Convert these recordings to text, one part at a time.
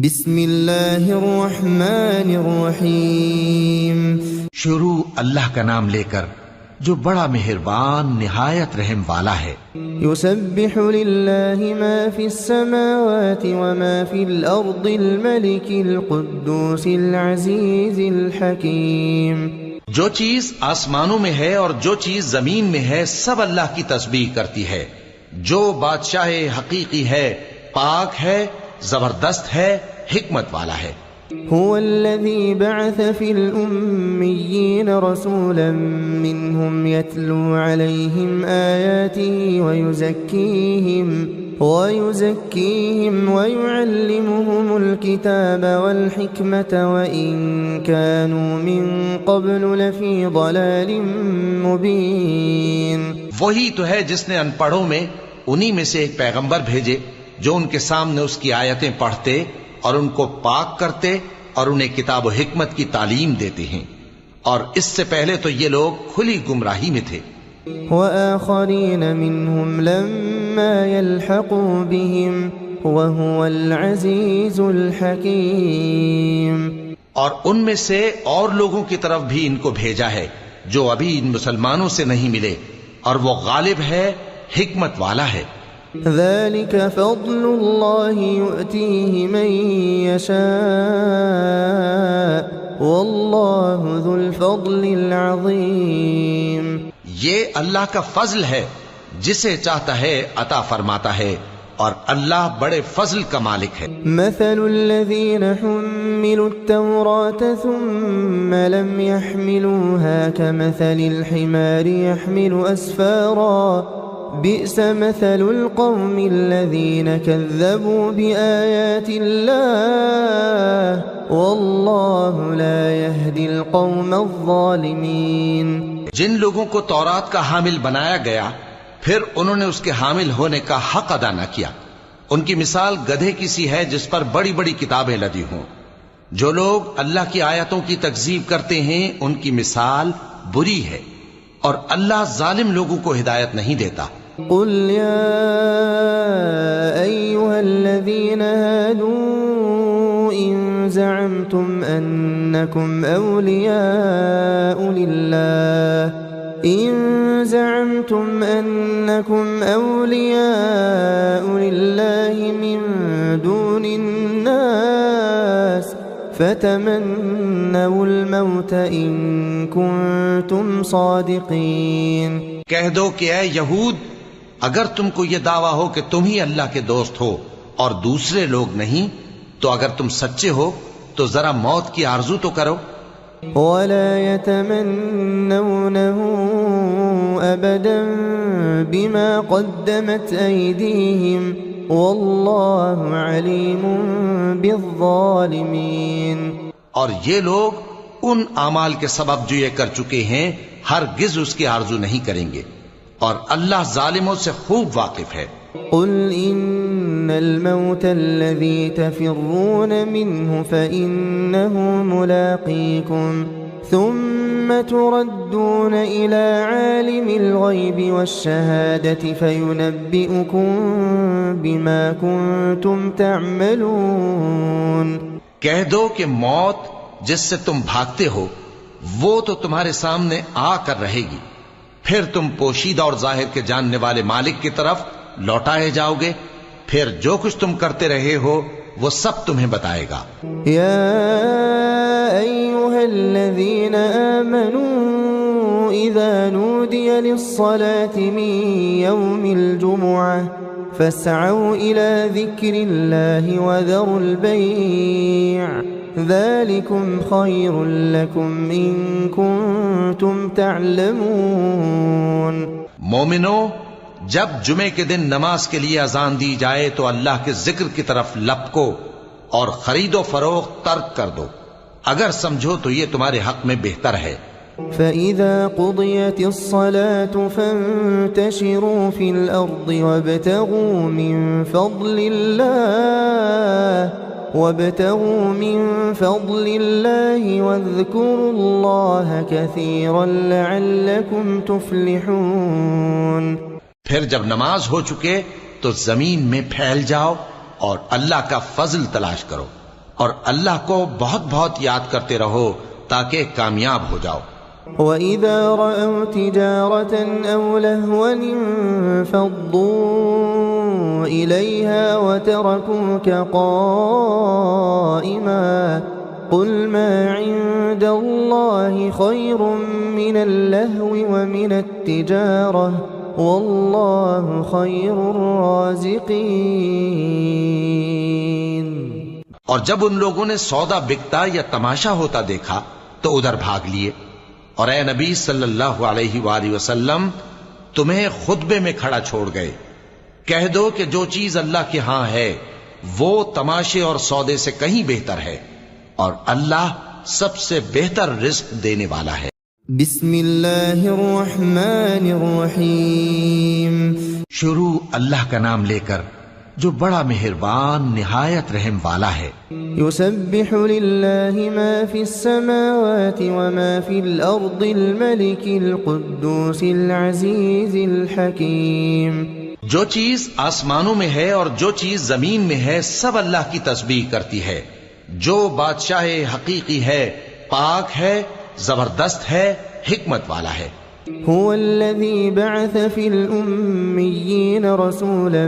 بسم اللہ الرحمن الرحیم۔ شروع اللہ کا نام لے کر جو بڑا مہربان نہایت رحم والا ہے۔ یسبح للہ ما فی السماوات وما فی الارض الملک القدوس العزیز الحکیم۔ جو چیز آسمانوں میں ہے اور جو چیز زمین میں ہے سب اللہ کی تسبیح کرتی ہے۔ جو بادشاہ حقیقی ہے، پاک ہے، زبردست ہے، حکمت والا ہے۔ هو الذي بعث في الأميين رسولا منهم يتلو عليهم آياته ويزكيهم ويعلمهم الكتاب والحكمة وإن كانوا من قبل لفي ضلال مبين۔ وہی تو ہے جس نے ان پڑھوں میں انہی میں سے ایک پیغمبر بھیجے جو ان کے سامنے اس کی آیتیں پڑھتے اور ان کو پاک کرتے اور انہیں کتاب و حکمت کی تعلیم دیتے ہیں، اور اس سے پہلے تو یہ لوگ کھلی گمراہی میں تھے۔ وآخرین منهم لما يلحقوا بهم وهو العزیز الحکیم۔ اور ان میں سے اور لوگوں کی طرف بھی ان کو بھیجا ہے جو ابھی ان مسلمانوں سے نہیں ملے، اور وہ غالب ہے، حکمت والا ہے۔ ذلك فضل اللہ یؤتیہ من یشاء واللہ ذو الفضل العظیم۔ یہ اللہ کا فضل ہے، جسے چاہتا ہے عطا فرماتا ہے، اور اللہ بڑے فضل کا مالک ہے۔ مثل الذین حملوا التوراة ثم لم يحملوها كمثل الحمار يحمل أسفارا بئس مثل القوم الذين كذبوا بآيات الله والله لا يهدي القوم الظالمين۔ جن لوگوں کو تورات کا حامل بنایا گیا پھر انہوں نے اس کے حامل ہونے کا حق ادا نہ کیا، ان کی مثال گدھے کی سی ہے جس پر بڑی بڑی کتابیں لدی ہوں۔ جو لوگ اللہ کی آیتوں کی تکذیب کرتے ہیں ان کی مثال بری ہے، اور اللہ ظالم لوگوں کو ہدایت نہیں دیتا۔ قل يا أيها الذين هادوا إن زعمتم أنكم أولياء لله من دون الناس فتمنوا الموت إن كنتم صادقين۔ کہہ دو کہ اے یہود، اگر تم کو یہ دعویٰ ہو کہ تم ہی اللہ کے دوست ہو اور دوسرے لوگ نہیں، تو اگر تم سچے ہو تو ذرا موت کی آرزو تو کرو۔ وَلَا يَتَمَنَّوْنَهُ أَبَدًا بِمَا قَدَّمَتْ أَيْدِيهِمْ وَاللَّهُ عَلِيمٌ بِالظَّالِمِينَ۔ اور یہ لوگ ان اعمال کے سبب جو یہ کر چکے ہیں ہرگز اس کی آرزو نہیں کریں گے، اور اللہ ظالموں سے خوب واقف ہے۔ قل ان الموت الذي تفرون منه فإنه ملاقيكم ثم تردون إلى عالم الغيب والشهادة فينبئكم بما كنتم تعملون۔ کہہ دو کہ موت جس سے تم بھاگتے ہو وہ تو تمہارے سامنے آ کر رہے گی، پھر تم پوشیدہ اور ظاہر کے جاننے والے مالک کی طرف لوٹائے جاؤ گے، پھر جو کچھ تم کرتے رہے ہو وہ سب تمہیں بتائے گا۔ یا ایھا الذین آمنوا اذا نودی للصلاة من یوم الجمعة فاسعوا الى ذکر اللہ وذروا البیع ذلكم خير لكم إن كنتم تعلمون۔ مومنو، جب جمعے کے دن نماز کے لیے اذان دی جائے تو اللہ کے ذکر کی طرف لپکو اور خرید و فروخت ترک کر دو، اگر سمجھو تو یہ تمہارے حق میں بہتر ہے۔ فَإِذَا قُضِيَتِ الصَّلَاةُ فَانتَشِرُوا فِي الْأَرْضِ وَابْتَغُوا مِن فَضْلِ اللَّهِ وَاذْكُرُوا اللَّهَ كَثِيرًا لَعَلَّكُمْ تُفْلِحُونَ۔ پھر جب نماز ہو چکے تو زمین میں پھیل جاؤ اور اللہ کا فضل تلاش کرو۔ اور اللہ کو بہت بہت یاد کرتے رہو تاکہ کامیاب ہو جاؤ۔ وَإِذَا رَأَوْا تِجَارَةً أَوْ لَهْوًا انفَضُّوا إِلَيْهَا وَتَرَكُوكَ قَائِمًا قُلْ مَا عِندَ اللَّهِ خَيْرٌ مِّنَ اللَّهْوِ وَمِنَ التِّجَارَةِ وَاللَّهُ خَيْرُ الرَّازِقِينَ۔ اور جب ان لوگوں نے سودا بکتا یا تماشا ہوتا دیکھا تو ادھر بھاگ لیے، اور اے نبی صلی اللہ علیہ وآلہ وسلم تمہیں خطبے میں کھڑا چھوڑ گئے، کہہ دو کہ جو چیز اللہ کے ہاں ہے وہ تماشے اور سودے سے کہیں بہتر ہے، اور اللہ سب سے بہتر رزق دینے والا ہے۔ بسم اللہ الرحمن الرحیم۔ شروع اللہ کا نام لے کر جو بڑا مہربان نہایت رحم والا ہے۔ یسبح للہ ما فی السماوات وما فی الارض الملک القدوس العزیز الحکیم۔ جو چیز آسمانوں میں ہے اور جو چیز زمین میں ہے سب اللہ کی تسبیح کرتی ہے، جو بادشاہ حقیقی ہے، پاک ہے، زبردست ہے، حکمت والا ہے۔ هو الذي بعث في الأميين رسولا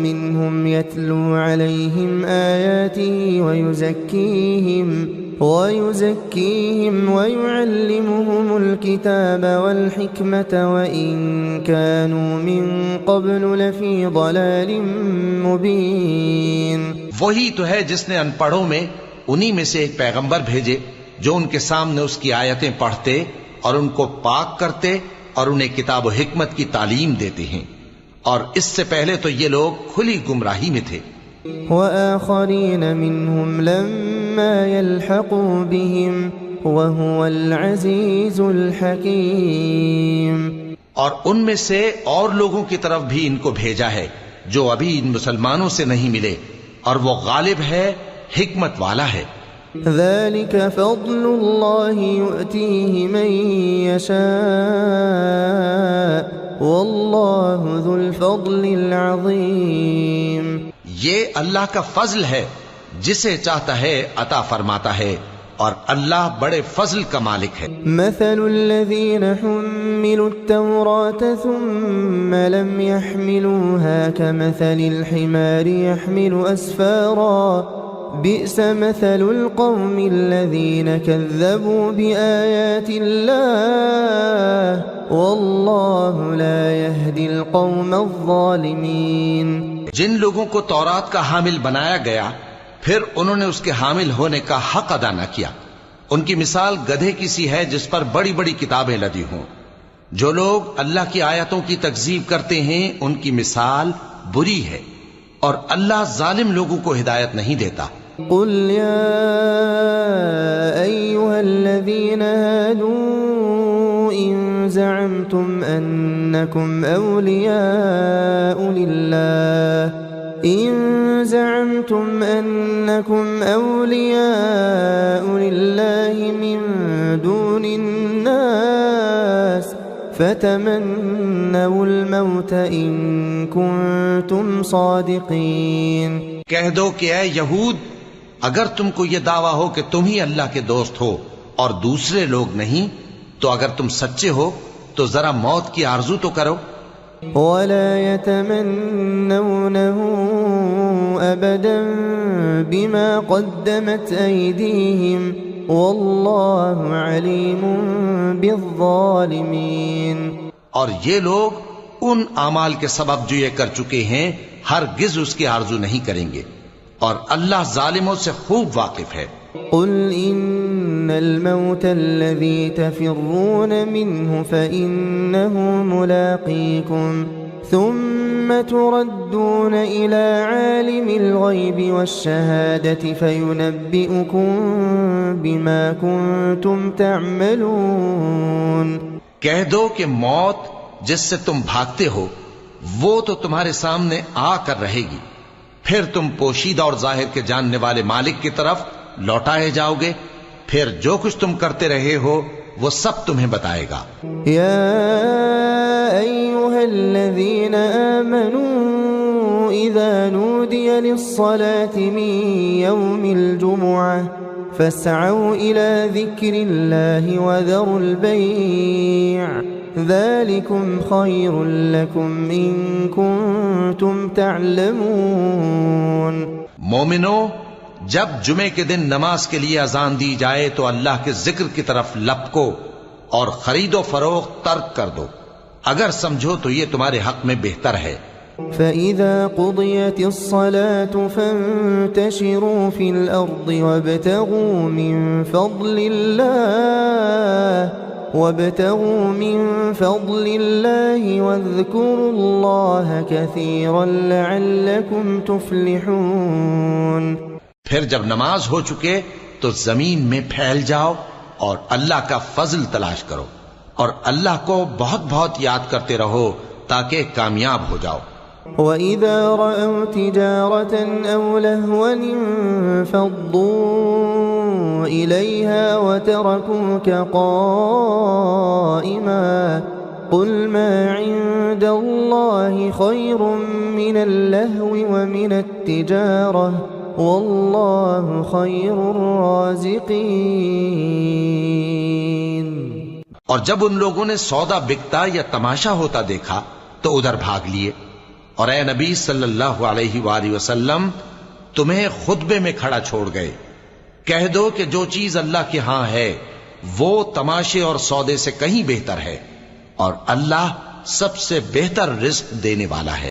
منهم يتلو عليهم آياته ويزكيهم ويعلمهم الكتاب والحكمة وإن كانوا من قبل لفي ضلال مبين۔ وہی تو ہے جس نے ان پڑھوں میں انہی میں سے ایک پیغمبر بھیجے جو ان کے سامنے اس کی آیتیں پڑھتے اور ان کو پاک کرتے اور انہیں کتاب و حکمت کی تعلیم دیتے ہیں، اور اس سے پہلے تو یہ لوگ کھلی گمراہی میں تھے۔ وآخرین منہم لما يلحقوا بهم وهو العزیز الحکیم۔ اور ان میں سے اور لوگوں کی طرف بھی ان کو بھیجا ہے جو ابھی ان مسلمانوں سے نہیں ملے، اور وہ غالب ہے، حکمت والا ہے۔ ذلك فضل اللہ یؤتیہ من یشاء واللہ ذو الفضل العظیم۔ یہ اللہ کا فضل ہے، جسے چاہتا ہے عطا فرماتا ہے، اور اللہ بڑے فضل کا مالک ہے۔ مثل الذین حملوا التوراة ثم لم يحملوها كمثل الحمار يحمل أسفارا بئس مثل القوم الذين كذبوا بآيات الله والله لا يهدي القوم الظالمين۔ جن لوگوں کو تورات کا حامل بنایا گیا پھر انہوں نے اس کے حامل ہونے کا حق ادا نہ کیا، ان کی مثال گدھے کی سی ہے جس پر بڑی بڑی کتابیں لدی ہوں۔ جو لوگ اللہ کی آیتوں کی تکذیب کرتے ہیں ان کی مثال بری ہے، اور اللہ ظالم لوگوں کو ہدایت نہیں دیتا۔ قل يا أيها الذين هادوا إن زعمتم أنكم أولياء لله من دون الناس فتمنوا الموت إن كنتم صادقين۔ کہہ دو کہ اے یہود، اگر تم کو یہ دعویٰ ہو کہ تم ہی اللہ کے دوست ہو اور دوسرے لوگ نہیں، تو اگر تم سچے ہو تو ذرا موت کی آرزو تو کرو۔ ولا يتمنونه أبدا بما قدمت أيديهم والله عليم بالظالمين۔ اور یہ لوگ ان اعمال کے سبب جو یہ کر چکے ہیں ہرگز اس کی آرزو نہیں کریں گے، اور اللہ ظالموں سے خوب واقف ہے۔ قل إن الموت الذي تفرون منه فإنه ملاقيكم ثم تردون إلى عالم الغيب والشهادة فينبئكم بما كنتم تعملون۔ کہہ دو کہ موت جس سے تم بھاگتے ہو وہ تو تمہارے سامنے آ کر رہے گی، پھر تم پوشیدہ اور ظاہر کے جاننے والے مالک کی طرف لوٹائے جاؤ گے، پھر جو کچھ تم کرتے رہے ہو وہ سب تمہیں بتائے گا۔ یا ایھا الذین آمنوا إذا نودي للصلاة من يوم الجمعة فاسعوا إلى ذكر الله وذروا البيع ذلكم خير لكم إن كنتم تعلمون. مومنو، جب جمعے کے دن نماز کے لیے اذان دی جائے تو اللہ کے ذکر کی طرف لپکو اور خرید و فروخت ترک کر دو، اگر سمجھو تو یہ تمہارے حق میں بہتر ہے. فَإِذَا قُضِيَتِ الصَّلَاةُ فَانتَشِرُوا فِي الْأَرْضِ وَابْتَغُوا مِن فَضْلِ اللَّهِ وَاذْكُرُوا اللَّهَ كَثِيرًا لَعَلَّكُمْ تُفْلِحُونَ. پھر جب نماز ہو چکے تو زمین میں پھیل جاؤ اور اللہ کا فضل تلاش کرو اور اللہ کو بہت بہت یاد کرتے رہو تاکہ کامیاب ہو جاؤ. وَإِذَا رَأَوْا تِجَارَةً أَوْ لَهْوًا انفَضُّوا إِلَيْهَا وَتَرَكُوكَ قَائِمًا قُلْ مَا عِندَ اللَّهِ خَيْرٌ مِّنَ اللَّهْوِ وَمِنَ التِّجَارَةِ وَاللَّهُ خَيْرُ الرَّازِقِينَ. اور جب ان لوگوں نے سودا بکتا یا تماشا ہوتا دیکھا تو ادھر بھاگ لیے. اور اے نبی صلی اللہ علیہ وآلہ وسلم، تمہیں خطبے میں کھڑا چھوڑ گئے. کہہ دو کہ جو چیز اللہ کے ہاں ہے وہ تماشے اور سودے سے کہیں بہتر ہے، اور اللہ سب سے بہتر رزق دینے والا ہے.